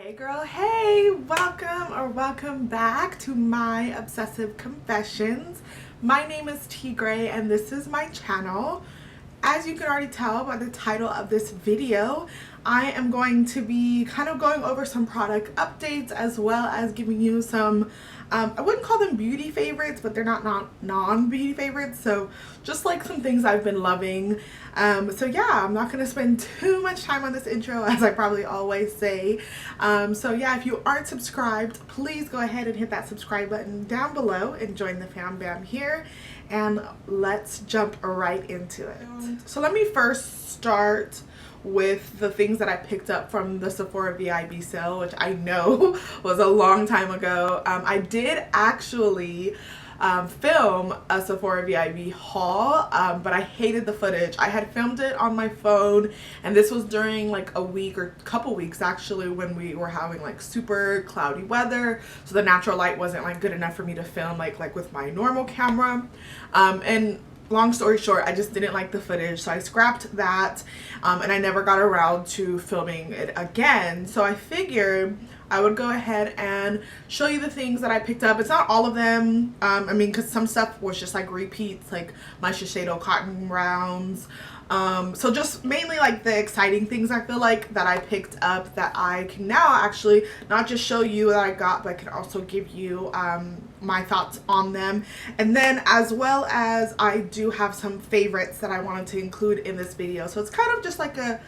Hey girl, hey! Welcome back to My Obsessive Confessions. My name is Tigre and this is my channel. As you can already tell by the title of this video, I am going to be kind of going over some product updates as well as giving you some, I wouldn't call them beauty favorites, but they're not non-beauty favorites. So just like some things I've been loving. So yeah, I'm not going to spend too much time on this intro as I probably always say. So yeah, if you aren't subscribed, please go ahead and hit that subscribe button down below and join the fam bam here. And let's jump right into it. So let me first start with the things that I picked up from the Sephora VIB sale, which I know was a long time ago. I did actually film a Sephora VIB haul, but I hated the footage. I had filmed it on my phone, and this was during like a week or couple weeks actually when we were having like super cloudy weather, so the natural light wasn't like good enough for me to film like with my normal camera. And long story short, I just didn't like the footage, so I scrapped that, and I never got around to filming it again. So I figured I would go ahead and show you the things that I picked up. It's not all of them, I mean, because some stuff was just like repeats, like my Shiseido cotton rounds. So just mainly like the exciting things I feel like that I picked up that I can now actually not just show you that I got, but I can also give you my thoughts on them. And then as well as I do have some favorites that I wanted to include in this video. So it's kind of just like a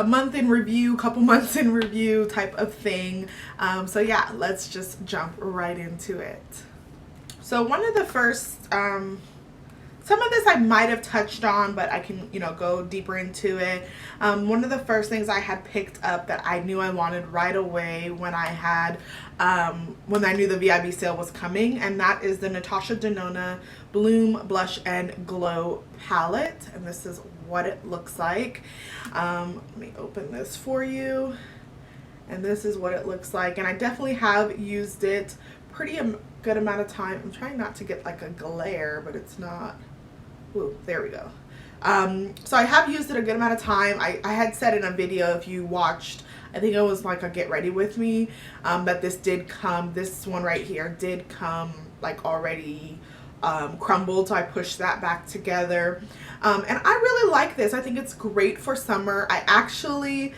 month in review, couple months in review type of thing. So yeah, let's just jump right into it. So one of the first, some of this I might have touched on, but I can, you know, go deeper into it. One of the first things I had picked up that I knew I wanted right away when I had, when I knew the VIB sale was coming, and that is the Natasha Nonna Bloom Blush and Glow palette. And this is what it looks like. Let me open this for you. And this is what it looks like. And I definitely have used it pretty good amount of time. I'm trying not to get like a glare, but it's not. Ooh, there we go. So I have used it a good amount of time. I had said in a video, if you watched, I think it was like a get ready with me, that this did come, this one right here did come like already crumbled, so I pushed that back together. And I really like this. I think it's great for summer. I actually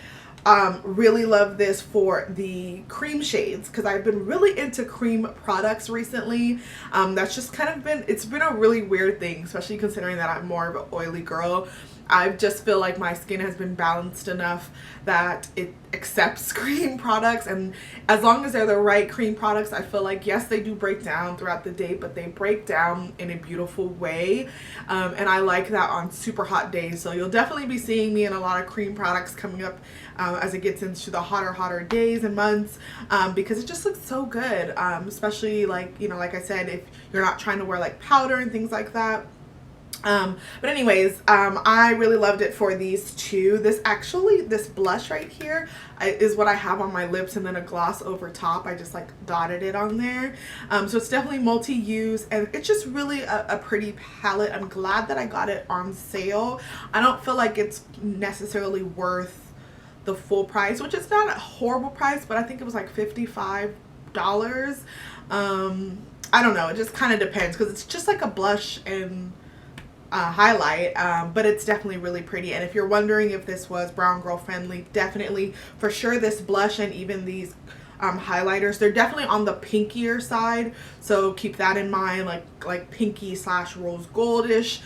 really love this for the cream shades because I've been really into cream products recently. That's just kind of been, it's been a really weird thing, especially considering that I'm more of an oily girl. I just feel like my skin has been balanced enough that it accepts cream products, and as long as they're the right cream products, I feel like, yes, they do break down throughout the day, but they break down in a beautiful way. And I like that on super hot days. So you'll definitely be seeing me in a lot of cream products coming up as it gets into the hotter days and months, because it just looks so good, especially like, you know, like I said, if you're not trying to wear like powder and things like that. But anyways, I really loved it for these two. This blush right here is what I have on my lips, and then a gloss over top. I just like dotted it on there. So it's definitely multi-use, and it's just really a pretty palette. I'm glad that I got it on sale. I don't feel like it's necessarily worth the full price, which is not a horrible price, but I think it was like $55. I don't know, it just kind of depends because it's just like a blush and highlight, but it's definitely really pretty. And if you're wondering if this was brown girl friendly, definitely for sure this blush and even these highlighters, they're definitely on the pinkier side, so keep that in mind, like pinky slash rose goldish,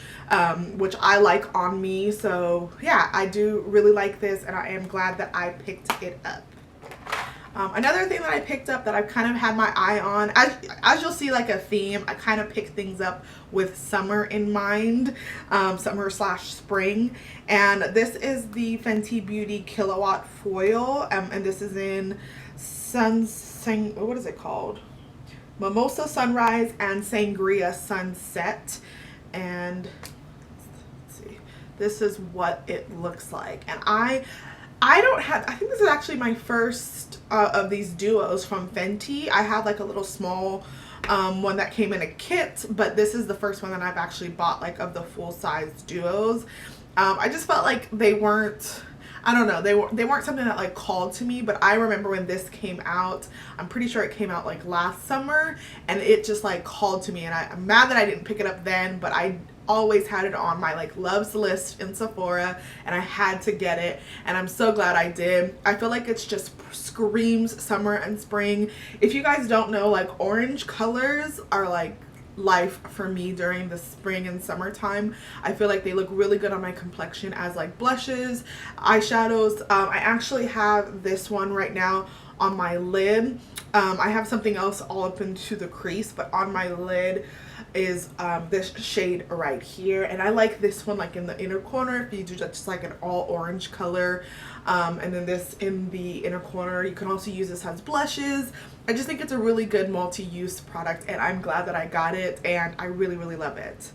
which I like on me. So yeah, I do really like this, and I am glad that I picked it up. Another thing that I picked up that I've kind of had my eye on, as you'll see like a theme, I kind of pick things up with summer in mind, summer slash spring. And this is the Fenty Beauty Kilowatt Foil, and this is in what is it called? Mimosa Sunrise and Sangria Sunset. And let's see, this is what it looks like. And I think this is actually my first of these duos from Fenty. I had like a little small one that came in a kit, but this is the first one that I've actually bought like of the full size duos. I just felt like they weren't, I don't know, they weren't something that like called to me, but I remember when this came out, I'm pretty sure it came out like last summer, and it just like called to me, and I'm mad that I didn't pick it up then, but I always had it on my like loves list in Sephora, and I had to get it, and I'm so glad I did. I feel like it's just screams summer and spring. If you guys don't know, like orange colors are like life for me during the spring and summertime. I feel like they look really good on my complexion as like blushes, eyeshadows. I actually have this one right now on my lid. I have something else all up into the crease, but on my lid is this shade right here, and I like this one like in the inner corner if you do just like an all orange color, and then this in the inner corner. You can also use this as blushes. I just think it's a really good multi-use product, and I'm glad that I got it, and I really love it.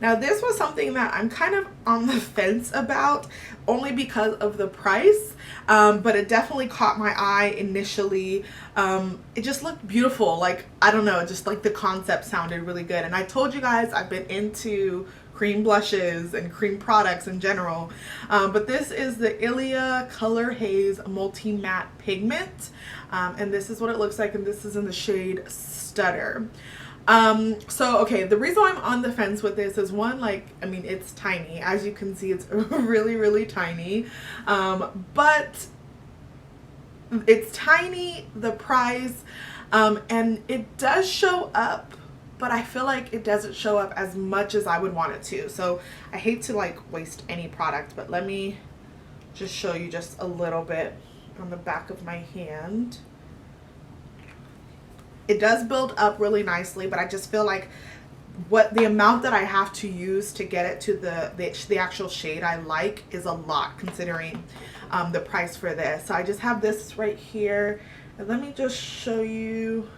Now this was something that I'm kind of on the fence about, only because of the price, but it definitely caught my eye initially. It just looked beautiful. Like, I don't know, just like the concept sounded really good. And I told you guys I've been into cream blushes and cream products in general, but this is the Ilia Color Haze Multi Matte Pigment, and this is what it looks like, and this is in the shade Stutter. So okay, the reason why I'm on the fence with this is, one, like, I mean, it's tiny. As you can see, it's really tiny, but it's tiny, the price, and it does show up, but I feel like it doesn't show up as much as I would want it to. So I hate to like waste any product, but let me just show you just a little bit on the back of my hand. It does build up really nicely, but I just feel like the amount that I have to use to get it to the actual shade I like is a lot, considering the price for this. So I just have this right here, and let me just show you.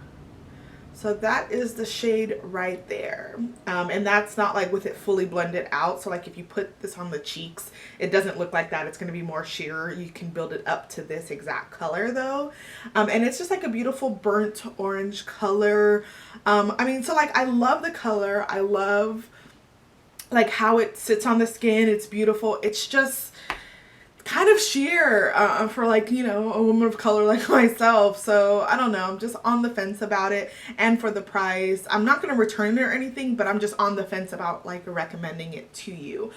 So that is the shade right there, and that's not like with it fully blended out. So like if you put this on the cheeks, it doesn't look like that. It's going to be more sheer. You can build it up to this exact color though, and it's just like a beautiful burnt orange color. I mean, so like I love the color. I love like how it sits on the skin. It's beautiful. It's just kind of sheer for, like, you know, a woman of color like myself. So I don't know, I'm just on the fence about it. And for the price, I'm not going to return it or anything, but I'm just on the fence about like recommending it to you.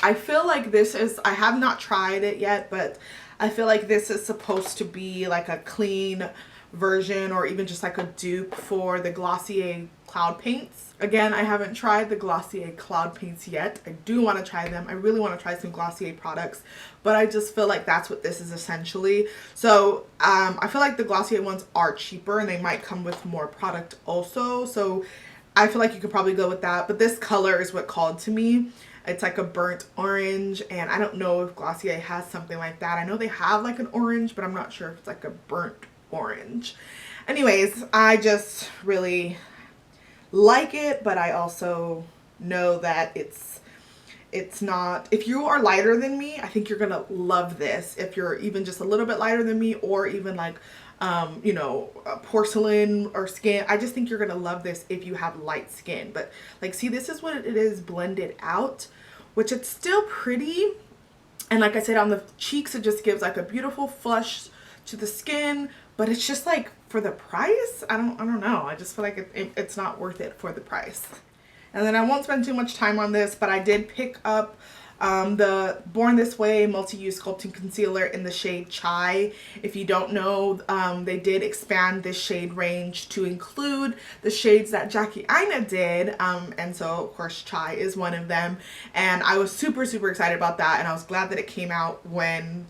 I feel like this is, I have not tried it yet, but I feel like this is supposed to be like a clean version, or even just like a dupe for the Glossier Cloud Paints. Again, I haven't tried the Glossier Cloud Paints yet. I do want to try them. I really want to try some Glossier products, but I just feel like that's what this is essentially. So I feel like the Glossier ones are cheaper, and they might come with more product also. So I feel like you could probably go with that, but this color is what called to me. It's like a burnt orange, and I don't know if Glossier has something like that. I know they have like an orange, but I'm not sure if it's like a burnt orange. Anyways, I just really like it, but I also know that it's not, if you are lighter than me, I think you're gonna love this. If you're even just a little bit lighter than me, or even like you know, porcelain or skin, I just think you're gonna love this if you have light skin. But like, see, this is what it is blended out, which it's still pretty, and like I said, on the cheeks it just gives like a beautiful flush to the skin, but it's just like, for the price, I don't know, I just feel like it's not worth it for the price. And then I won't spend too much time on this, but I did pick up the Born This Way Multi-Use Sculpting Concealer in the shade Chai. If you don't know, they did expand this shade range to include the shades that Jackie Aina did, and so of course Chai is one of them, and I was super excited about that, and I was glad that it came out when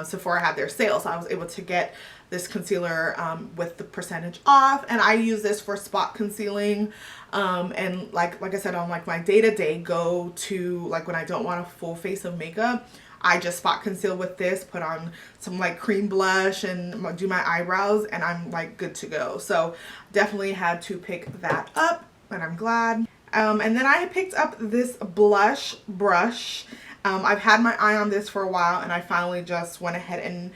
Sephora had their sale, so I was able to get this concealer with the percentage off. And I use this for spot concealing, and like I said, on like my day-to-day go to, like when I don't want a full face of makeup, I just spot conceal with this, put on some like cream blush and do my eyebrows, and I'm like good to go. So definitely had to pick that up, and I'm glad. And then I picked up this blush brush. I've had my eye on this for a while, and I finally just went ahead and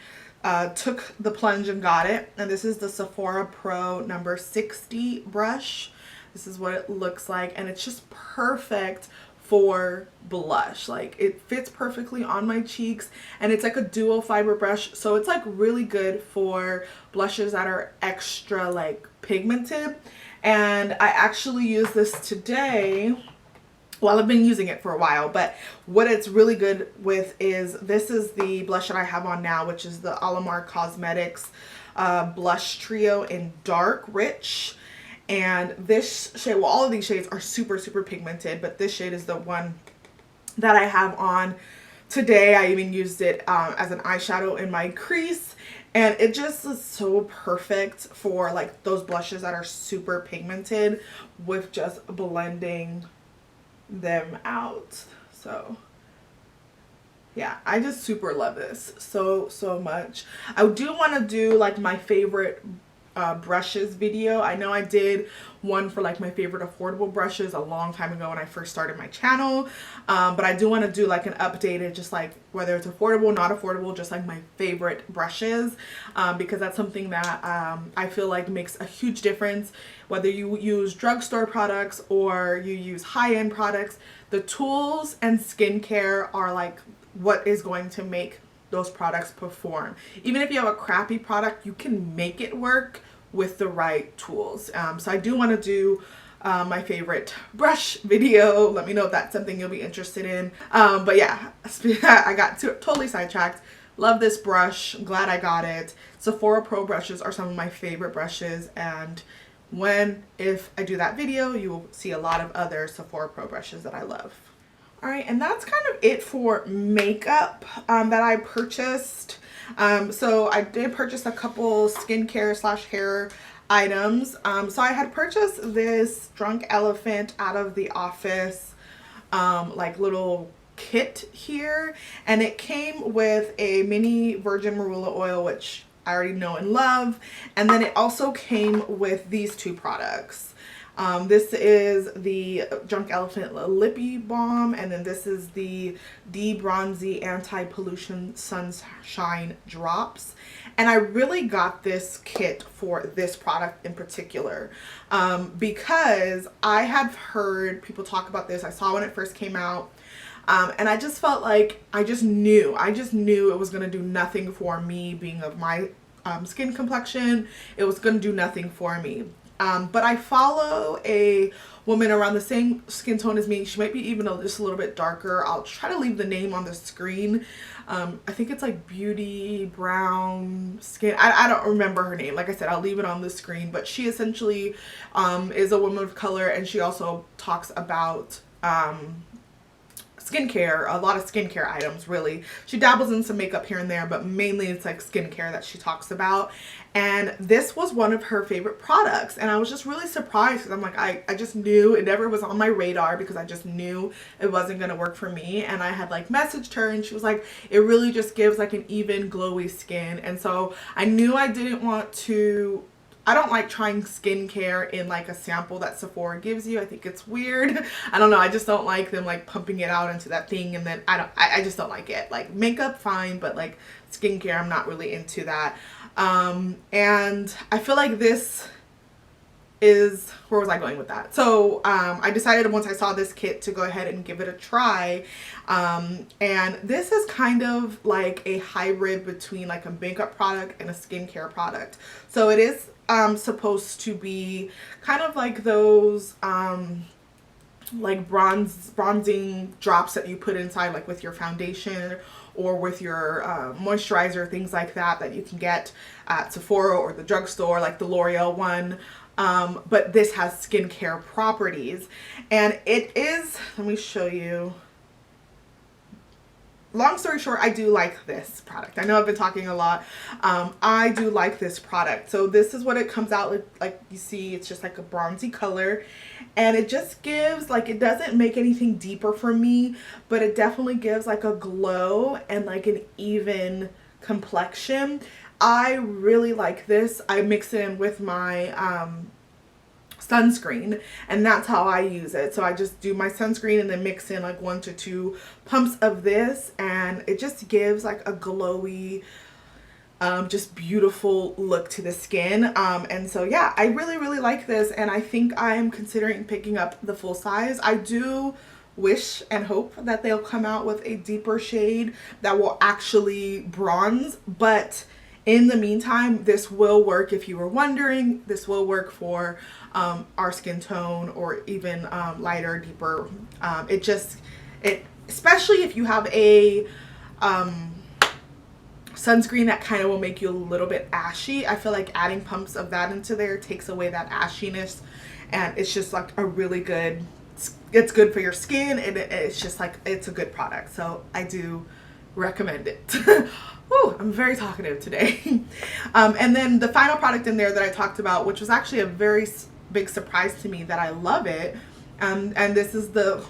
took the plunge and got it. And this is the Sephora Pro number 60 brush. This is what it looks like, and it's just perfect for blush. Like it fits perfectly on my cheeks, and it's like a dual fiber brush, so it's like really good for blushes that are extra like pigmented. And I actually used this today. Well, I've been using it for a while, but what it's really good with is, this is the blush that I have on now, which is the Almond Cosmetics blush trio in dark rich. And this shade, well, all of these shades are super pigmented, but this shade is the one that I have on today. I even used it as an eyeshadow in my crease, and it just is so perfect for like those blushes that are super pigmented with just blending them out. So yeah, I just super love this so much. I do want to do like my favorite brushes video. I know I did one for like my favorite affordable brushes a long time ago when I first started my channel, but I do want to do like an updated, just like whether it's affordable, not affordable, just like my favorite brushes, because that's something that I feel like makes a huge difference whether you use drugstore products or you use high-end products. The tools and skincare are like what is going to make those products perform. Even if you have a crappy product, you can make it work with the right tools. So I do want to do my favorite brush video. Let me know if that's something you'll be interested in. But yeah, I got totally sidetracked. Love this brush. I'm glad I got it. Sephora Pro brushes are some of my favorite brushes, and if I do that video, you will see a lot of other Sephora Pro brushes that I love. All right, and that's kind of it for makeup that I purchased. So I did purchase a couple skincare / hair items. So I had purchased this Drunk Elephant out of the office like little kit here, and it came with a mini virgin marula oil, which I already know and love, and then it also came with these two products. This is the Drunk Elephant Lippy Balm, and then this is the De-Bronzy Anti-Pollution Sunshine Drops. And I really got this kit for this product in particular because I have heard people talk about this. I saw when it first came out, and I just felt like I just knew it was going to do nothing for me, being of my skin complexion. It was going to do nothing for me. But I follow a woman around the same skin tone as me. She might be even just a little bit darker. I'll try to leave the name on the screen. I think it's like Beauty Brown Skin. I don't remember her name. Like I said, I'll leave it on the screen. But she essentially is a woman of color, and she also talks about skincare, a lot of skincare items really. She dabbles in some makeup here and there, but mainly it's like skincare that she talks about. And this was one of her favorite products, and I was just really surprised because I'm like, I just knew it never was on my radar because I just knew it wasn't going to work for me. And I had like messaged her, and she was like, it really just gives like an even glowy skin. And so I knew I didn't want to, I don't like trying skincare in like a sample that Sephora gives you. I think it's weird. I don't know. I just don't like them like pumping it out into that thing, and then I just don't like it. Like makeup, fine, but like skincare, I'm not really into that. And I feel like this is, where was I going with that? So I decided once I saw this kit to go ahead and give it a try. And this is kind of like a hybrid between like a makeup product and a skincare product. So it is supposed to be kind of like those like bronzing drops that you put inside like with your foundation or with your moisturizer, things like that that you can get at Sephora or the drugstore, like the L'Oreal one. But this has skincare properties, and it is, let me show you. Long story short, I do like this product. I know I've been talking a lot. I do like this product. So this is what it comes out like you see, it's just like a bronzy color, and it just gives like, it doesn't make anything deeper for me, but it definitely gives like a glow and like an even complexion. I really like this. I mix it in with my sunscreen, and that's how I use it. So I just do my sunscreen and then mix in like 1 to 2 pumps of this, and it just gives like a glowy, just beautiful look to the skin. And so yeah, I really like this, and I think I'm considering picking up the full size. I do wish and hope that they'll come out with a deeper shade that will actually bronze, but in the meantime, this will work. If you were wondering, this will work for our skin tone, or even lighter, deeper. Especially if you have a sunscreen that kind of will make you a little bit ashy. I feel like adding pumps of that into there takes away that ashiness, and it's just like a really good, it's good for your skin, and it's just like, it's a good product. So I do recommend it. Whew, I'm very talkative today. And then the final product in there that I talked about, which was actually a very big surprise to me that I love it, and this is the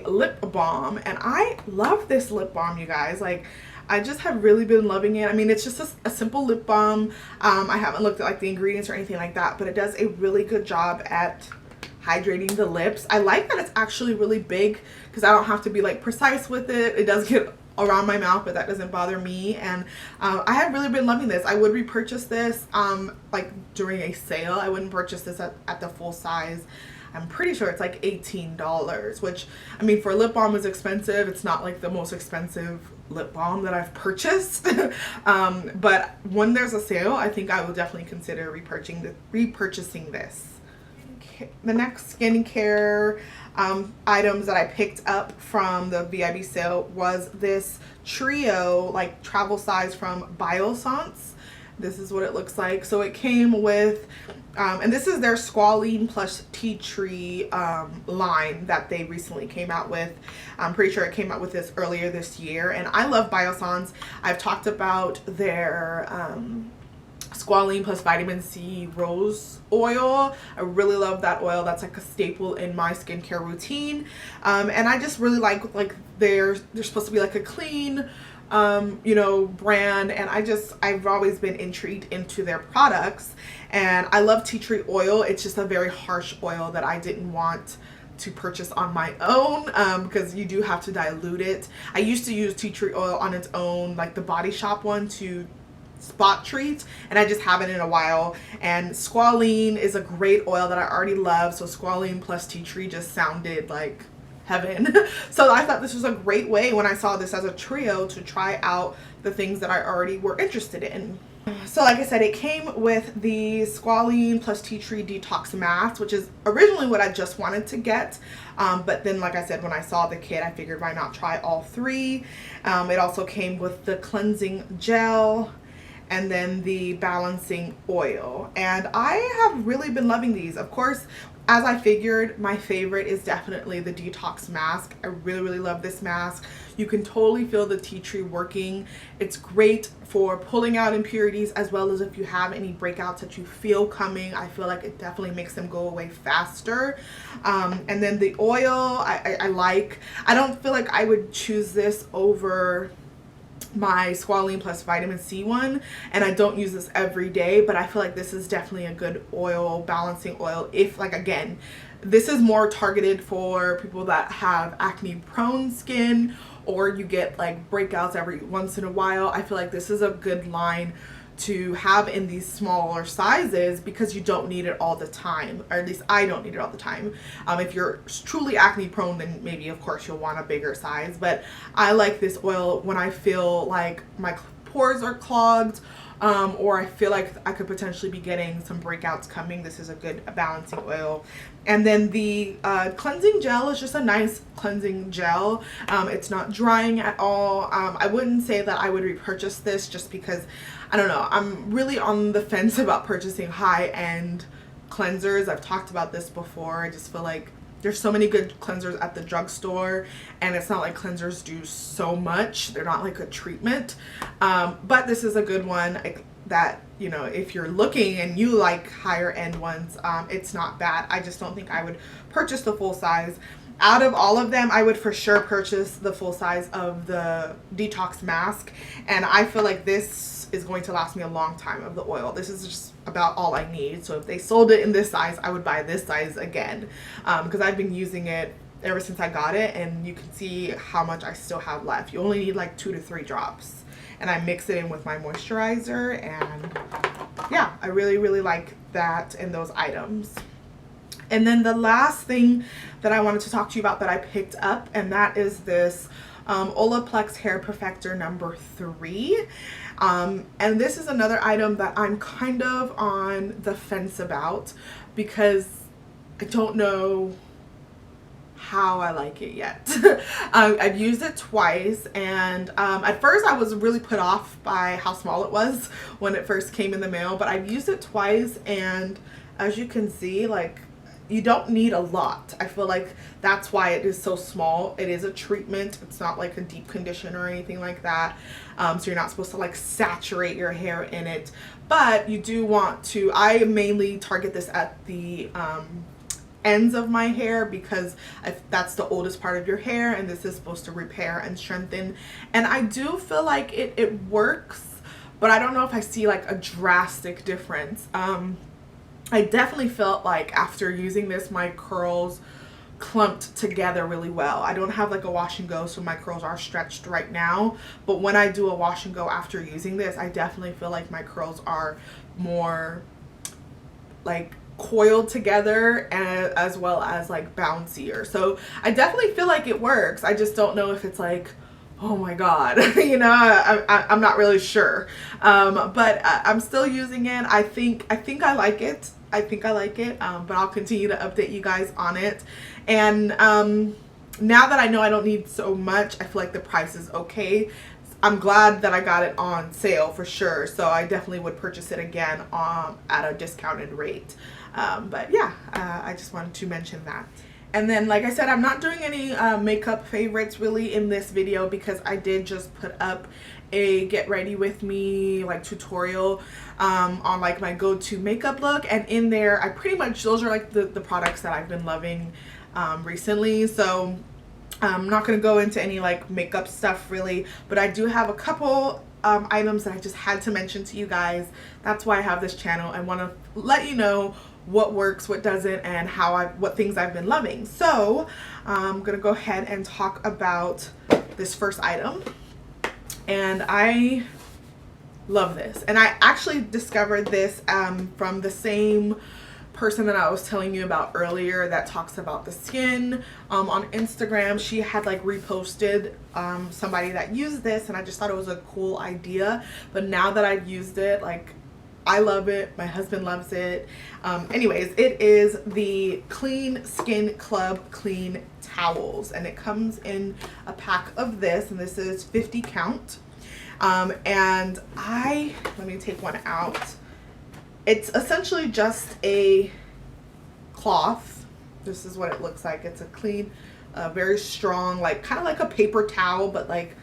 lip balm, and I love this lip balm, you guys. Like, I just have really been loving it. I mean, it's just a simple lip balm. I haven't looked at like the ingredients or anything like that, but it does a really good job at hydrating the lips. I like that it's actually really big, because I don't have to be like precise with it. It does get around my mouth, but that doesn't bother me. And I have really been loving this. I would repurchase this like during a sale. I wouldn't purchase this at the full size. I'm pretty sure it's like $18, which, I mean, for lip balm is expensive. It's not like the most expensive lip balm that I've purchased. But when there's a sale, I think I will definitely consider repurchasing this. The next skincare items that I picked up from the VIB sale was this trio, like travel size from Bioessence. This is what it looks like. So it came with, and this is their Squalene plus Tea Tree line that they recently came out with. I'm pretty sure it came out with this earlier this year. And I love Bioessence. I've talked about their Squalene plus vitamin C rose oil. I really love that oil. That's like a staple in my skincare routine. And I just really like they're supposed to be like a clean, you know, brand, and I've always been intrigued into their products, and I love tea tree oil. It's just a very harsh oil that I didn't want to purchase on my own, because you do have to dilute it. I used to use tea tree oil on its own, like the Body Shop one, to spot treat, and I just haven't in a while. And Squalene is a great oil that I already love, so Squalene plus tea tree just sounded like heaven. So I thought this was a great way, when I saw this as a trio, to try out the things that I already were interested in. So like I said, it came with the Squalene plus Tea Tree Detox Mask, which is originally what I just wanted to get. But then, like I said, when I saw the kit, I figured why not try all three. It also came with the cleansing gel and then the balancing oil. And I have really been loving these. Of course, as I figured, my favorite is definitely the detox mask. I really love this mask. You can totally feel the tea tree working. It's great for pulling out impurities, as well as if you have any breakouts that you feel coming. I feel like it definitely makes them go away faster. And then the oil, I like. I don't feel like I would choose this over my Squalene plus vitamin C one, and I don't use this every day, but I feel like this is definitely a good oil, balancing oil. If, like, again, this is more targeted for people that have acne prone skin, or you get like breakouts every once in a while. I feel like this is a good line to have in these smaller sizes, because you don't need it all the time, or at least I don't need it all the time. If you're truly acne prone, then maybe of course you'll want a bigger size, but I like this oil when I feel like my pores are clogged, or I feel like I could potentially be getting some breakouts coming. This is a good balancing oil. And then the cleansing gel is just a nice cleansing gel. It's not drying at all. I wouldn't say that I would repurchase this, just because, I don't know, I'm really on the fence about purchasing high-end cleansers. I've talked about this before. I just feel like there's so many good cleansers at the drugstore, and it's not like cleansers do so much. They're not like a treatment. But this is a good one that, you know, if you're looking and you like higher end ones, it's not bad. I just don't think I would purchase the full size. Out of all of them, I would for sure purchase the full size of the detox mask, and I feel like this is going to last me a long time of the oil. This is just about all I need. So if they sold it in this size, I would buy this size again, because I've been using it ever since I got it, and you can see how much I still have left. You only need like 2 to 3 drops, and I mix it in with my moisturizer, and yeah, I really like that and those items. And then the last thing that I wanted to talk to you about that I picked up, and that is this Olaplex Hair Perfector number 3. And this is another item that I'm kind of on the fence about because I don't know how I like it yet. I've used it twice, and at first I was really put off by how small it was when it first came in the mail, but I've used it twice, and as you can see, like, you don't need a lot. I feel like that's why it is so small. It is a treatment. It's not like a deep conditioner or anything like that. So you're not supposed to like saturate your hair in it, but you do want to. I mainly target this at the ends of my hair because that's the oldest part of your hair, and this is supposed to repair and strengthen. And I do feel like it works, but I don't know if I see like a drastic difference. I definitely felt like after using this, my curls clumped together really well. I don't have like a wash and go, so my curls are stretched right now, but when I do a wash and go after using this, I definitely feel like my curls are more like coiled together, and as well as like bouncier. So I definitely feel like it works. I just don't know if it's like, oh my god, you know, I'm not really sure, but I'm still using it. I think I like it. But I'll continue to update you guys on it. And now that I know I don't need so much, I feel like the price is okay. I'm glad that I got it on sale for sure, so I definitely would purchase it again at a discounted rate. But yeah, I just wanted to mention that. And then, like I said, I'm not doing any makeup favorites really in this video because I did just put up a get ready with me like tutorial on like my go-to makeup look, and in there I pretty much, those are like the products that I've been loving recently. So I'm not going to go into any like makeup stuff really, but I do have a couple items that I just had to mention to you guys. That's why I have this channel. I want to let you know what works, what doesn't, and what things I've been loving. So I'm gonna go ahead and talk about this first item, and I love this. And I actually discovered this from the same person that I was telling you about earlier that talks about the skin on Instagram. She had like reposted somebody that used this, and I just thought it was a cool idea. But now that I've used it, like, I love it. My husband loves it. Anyways, it is the Clean Skin Club Clean Towels, and it comes in a pack of this, and this is 50 count. And let me take one out. It's essentially just a cloth. This is what it looks like. It's a clean, very strong, like kind of like a paper towel, but like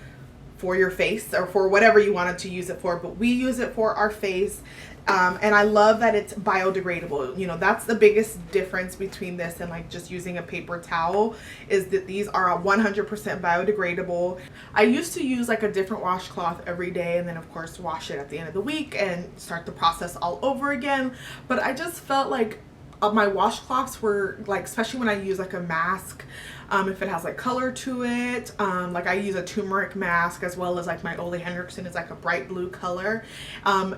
for your face or for whatever you wanted to use it for, but we use it for our face. And I love that it's biodegradable. You know, that's the biggest difference between this and like just using a paper towel, is that these are 100% biodegradable. I used to use like a different washcloth every day, and then of course wash it at the end of the week and start the process all over again. But I just felt like my washcloths were like, especially when I use like a mask, if it has like color to it, like I use a turmeric mask, as well as like my Ole Henriksen is like a bright blue color.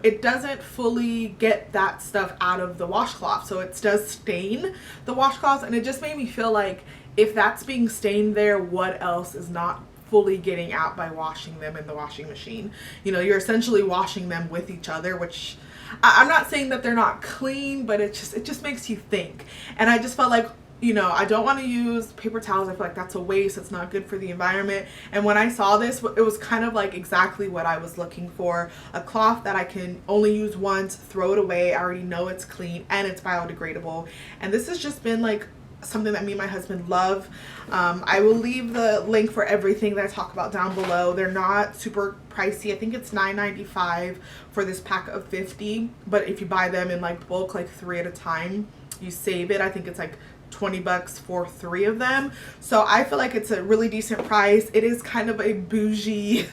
It doesn't fully get that stuff out of the washcloth, so it does stain the washcloths, and it just made me feel like if that's being stained there, what else is not fully getting out by washing them in the washing machine? You know, you're essentially washing them with each other, which I'm not saying that they're not clean, but it just makes you think. And I just felt like, you know, I don't want to use paper towels. I feel like that's a waste. It's not good for the environment. And when I saw this, it was kind of like exactly what I was looking for. A cloth that I can only use once, throw it away. I already know it's clean and it's biodegradable. And this has just been like something that me and my husband love. I will leave the link for everything that I talk about down below. They're not super pricey. I think it's $9.95 for this pack of 50, but if you buy them in like bulk, like 3 at a time, you save it. I think it's like $20 for 3 of them. So I feel like it's a really decent price. It is kind of a bougie,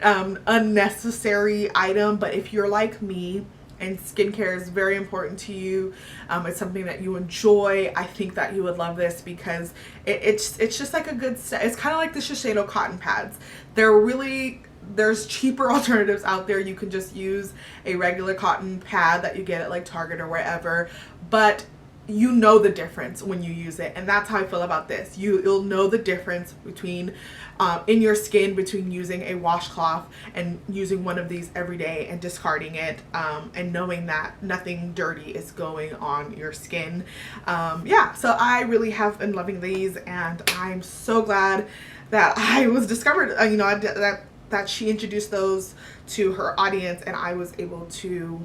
unnecessary item, but if you're like me and skincare is very important to you, it's something that you enjoy, I think that you would love this, because it's just like a good it's kind of like the Shiseido cotton pads. There's cheaper alternatives out there. You can just use a regular cotton pad that you get at like Target or wherever, but you know the difference when you use it, and that's how I feel about this. You'll know the difference between in your skin between using a washcloth and using one of these every day and discarding it, and knowing that nothing dirty is going on your skin. Yeah, so I really have been loving these, and I'm so glad that I was discovered, you know, that she introduced those to her audience and I was able to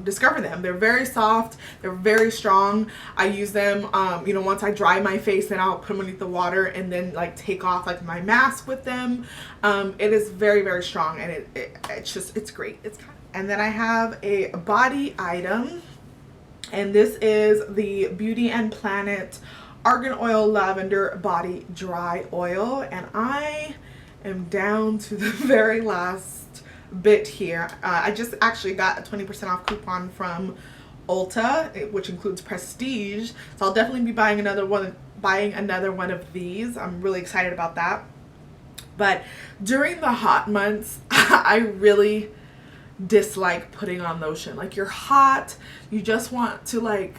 discover them. They're very soft, they're very strong. I use them, you know, once I dry my face, then I'll put them underneath the water and then like take off like my mask with them. It is very, very strong, and it's great. And then I have a body item, and this is the Beauty and Planet Argan Oil Lavender Body Dry Oil, and I am down to the very last bit here. I just actually got a 20% off coupon from Ulta, which includes Prestige, so I'll definitely be buying another one of these. I'm really excited about that. But during the hot months, I really dislike putting on lotion. Like, you're hot, you just want to like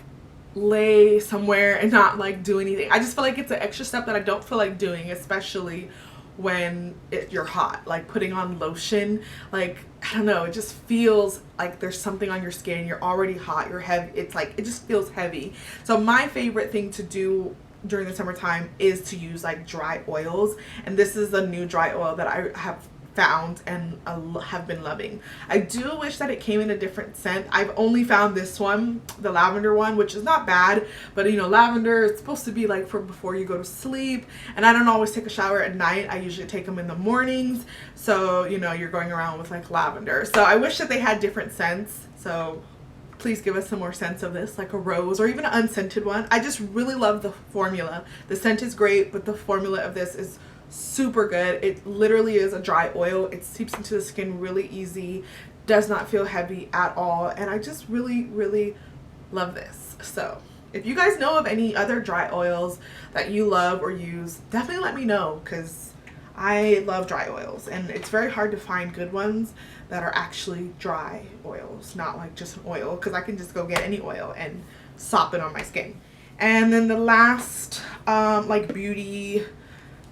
lay somewhere and not like do anything. I just feel like it's an extra step that I don't feel like doing, especially when you're hot. Like, putting on lotion, like, I don't know, it just feels like there's something on your skin. You're already hot, you're heavy, it's like, it just feels heavy. So my favorite thing to do during the summertime is to use like dry oils, and this is a new dry oil that I have found and have been loving. I do wish that it came in a different scent. I've only found this one, the lavender one, which is not bad, but you know, lavender, it's supposed to be like for before you go to sleep, and I don't always take a shower at night. I usually take them in the mornings, so you know, you're going around with like lavender. So I wish that they had different scents, so please give us some more scents of this, like a rose or even an unscented one. I just really love the formula. The scent is great, but the formula of this is super good. It literally is a dry oil. It seeps into the skin really easy, does not feel heavy at all, and I just really, really love this. So if you guys know of any other dry oils that you love or use, definitely let me know, because I love dry oils, and it's very hard to find good ones that are actually dry oils, not like just an oil, because I can just go get any oil and sop it on my skin. And then the last like beauty,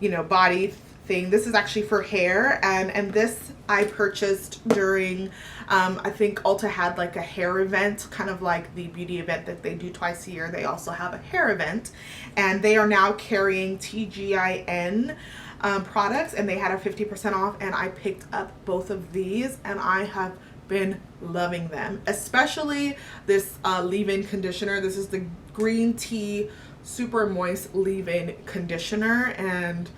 you know, body thing, this is actually for hair, and this I purchased during I think Ulta had like a hair event, kind of like the beauty event that they do twice a year. They also have a hair event, and they are now carrying TGIN products, and they had a 50% off, and I picked up both of these, and I have been loving them, especially this leave-in conditioner. This is the green tea super moist leave-in conditioner, and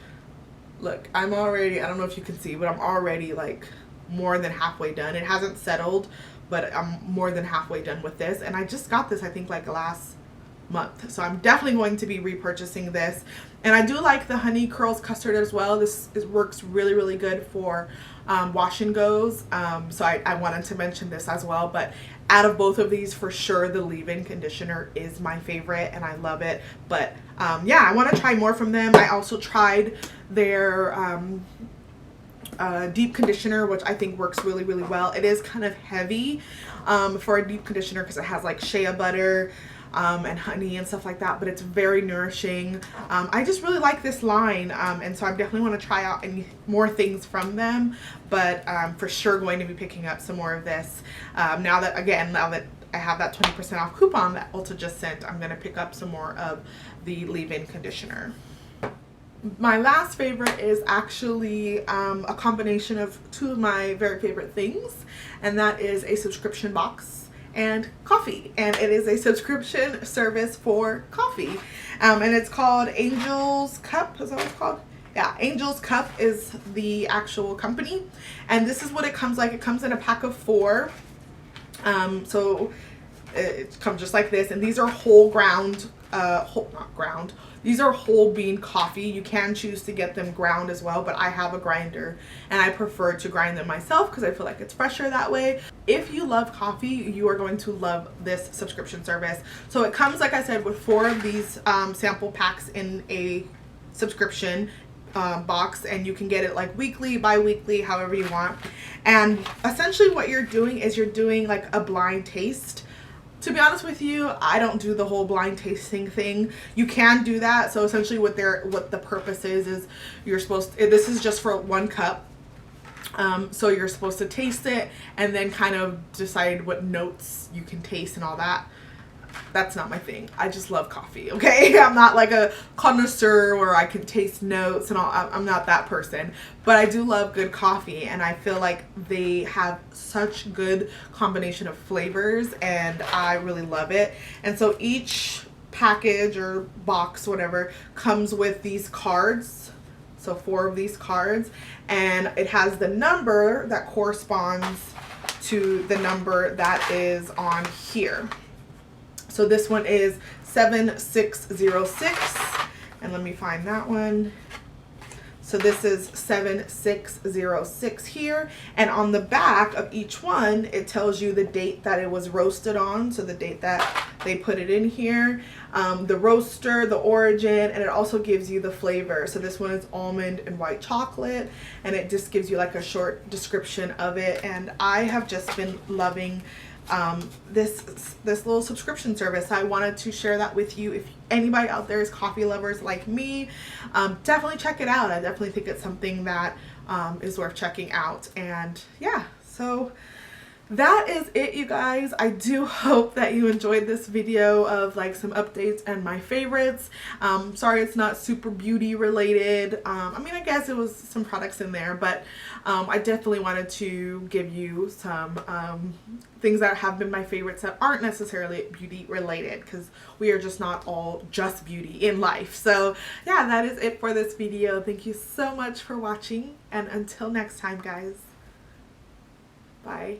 look, I'm already, I don't know if you can see, but I'm already like more than halfway done. It hasn't settled, but I'm more than halfway done with this, and I just got this I think like last month, so I'm definitely going to be repurchasing this. And I do like the honey curls custard as well. This works really, really good for wash and goes, so I wanted to mention this as well. But out of both of these, for sure the leave-in conditioner is my favorite, and I love it. But yeah, I want to try more from them. I also tried their deep conditioner, which I think works really, really well. It is kind of heavy for a deep conditioner because it has like shea butter and honey and stuff like that, but it's very nourishing. I just really like this line, and so I definitely want to try out any more things from them, but for sure going to be picking up some more of this. Now that I have that 20% off coupon that Ulta just sent, I'm going to pick up some more of the leave-in conditioner. My last favorite is actually a combination of two of my very favorite things, and that is a subscription box and coffee. And it is a subscription service for coffee, and it's called Angel's Cup. Is that what it's called? Yeah, Angel's Cup is the actual company, and this is what it comes like. It comes in a pack of 4, so it comes just like this, and these are these are whole bean coffee. You can choose to get them ground as well, but I have a grinder and I prefer to grind them myself because I feel like it's fresher that way. If you love coffee, you are going to love this subscription service. So it comes, like I said, with 4 of these sample packs in a subscription box, and you can get it like weekly, bi-weekly, however you want. And essentially what you're doing is you're doing like a blind taste To be honest with you, I don't do the whole blind tasting thing. You can do that. So essentially what the purpose is you're supposed to, this is just for 1 cup. So you're supposed to taste it and then kind of decide what notes you can taste and all that. That's not my thing. I just love coffee, okay? I'm not like a connoisseur where I can taste notes and all. I'm not that person. But I do love good coffee, and I feel like they have such good combination of flavors, and I really love it. And so each package or box, whatever, comes with these cards. So 4 of these cards, and it has the number that corresponds to the number that is on here. So this one is 7606, and let me find that one. So this is 7606 here, and on the back of each one it tells you the date that it was roasted on, so the date that they put it in here, the roaster, the origin, and it also gives you the flavor. So this one is almond and white chocolate, and it just gives you like a short description of it. And I have just been loving this little subscription service. I wanted to share that with you. If anybody out there is coffee lovers like me, definitely check it out. I definitely think it's something that is worth checking out. And yeah, so that is it, you guys. I do hope that you enjoyed this video of like some updates and my favorites. Sorry it's not super beauty related. I mean, I guess it was some products in there, but I definitely wanted to give you some things that have been my favorites that aren't necessarily beauty related, because we are just not all just beauty in life. So yeah, that is it for this video. Thank you so much for watching, and until next time, guys, bye.